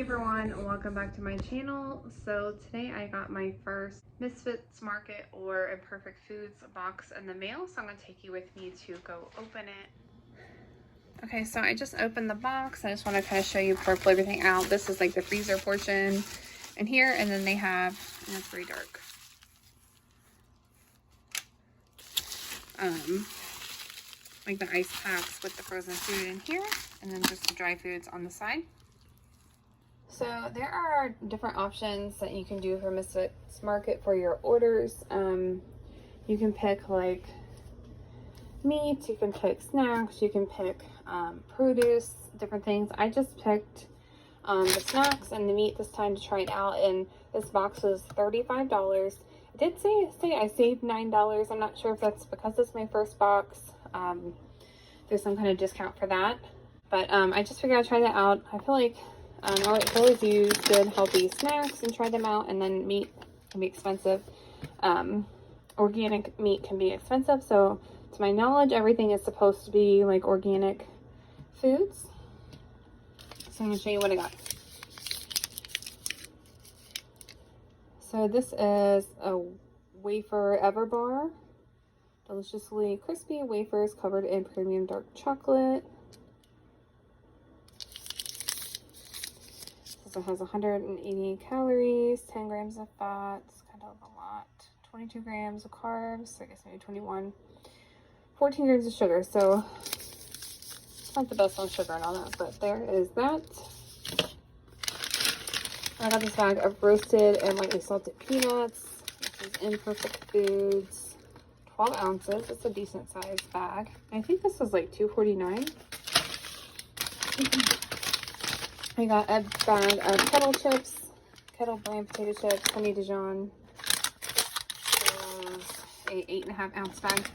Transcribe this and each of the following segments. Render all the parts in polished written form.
everyone, welcome back to my channel. So today I got my first Misfits Market or Imperfect Foods box in the mail, so I'm going to take you with me to go open it. Okay, so I just opened the box. I just want to kind of show you before I pull everything out. This is like the freezer portion in here, and then they have, and it's very dark, like the ice packs with the frozen food in here, and then just the dry foods on the side. So there are different options that you can do for Misfits Market for your orders. You can pick like meat, you can pick snacks, you can pick produce, different things. I just picked the snacks and the meat this time to try it out, and this box was $35. I did say I saved $9. I'm not sure if that's because it's my first box. There's some kind of discount for that, but I just figured I'd try that out. I feel like I always use good healthy snacks and try them out, and then meat can be expensive. Organic meat can be expensive, so to my knowledge everything is supposed to be like organic foods. So I'm going to show you what I got. So this is a wafer ever bar, deliciously crispy wafers covered in premium dark chocolate. It has 180 calories, 10 grams of fat, it's kind of a lot, 22 grams of carbs, so I guess maybe 21, 14 grams of sugar, so it's not the best on sugar and all that, but there is that. I got this bag of roasted and lightly salted peanuts. This is Imperfect Foods, 12 ounces, it's a decent sized bag. I think this was like $2.49. I got a bag of kettle chips, kettle brand potato chips, honey Dijon, a 8.5 ounce bag.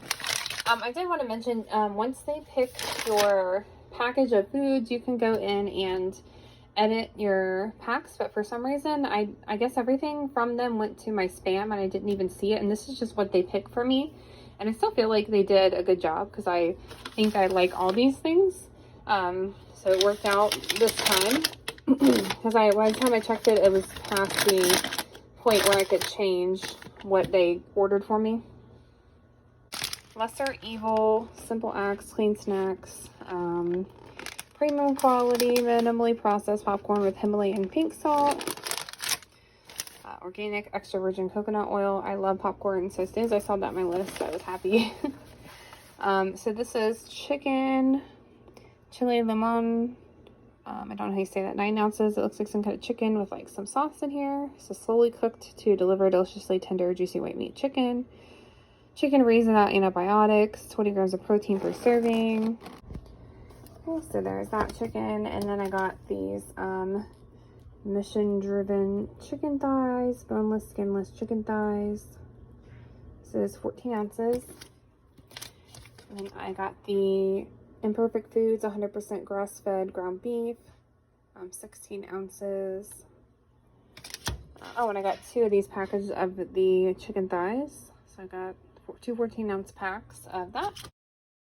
I did want to mention, once they pick your package of foods, you can go in and edit your packs, but for some reason, I guess everything from them went to my spam and I didn't even see it, and this is just what they picked for me, and I still feel like they did a good job because I think I like all these things. So it worked out this time because by the time I checked it, it was past the point where I could change what they ordered for me. Lesser Evil, Simple Acts, Clean Snacks, premium quality, minimally processed popcorn with Himalayan pink salt, organic extra virgin coconut oil. I love popcorn, so as soon as I saw that on my list, I was happy. So this is chicken chile limon. I don't know how you say that. 9 ounces. It looks like some kind of chicken with like some sauce in here. So slowly cooked to deliver deliciously tender, juicy white meat chicken. Chicken raised without antibiotics. 20 grams of protein per serving. Okay, so there's that chicken. And then I got these mission-driven chicken thighs. Boneless, skinless chicken thighs. This is 14 ounces. And then I got the Imperfect Foods 100% grass-fed ground beef, 16 ounces. Oh, and I got 2 of these packages of the chicken thighs. So I got 2 14-ounce packs of that.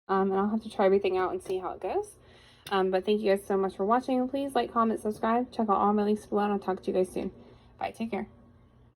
And I'll have to try everything out and see how it goes. But thank you guys so much for watching. Please like, comment, subscribe. Check out all my links below, and I'll talk to you guys soon. Bye. Take care.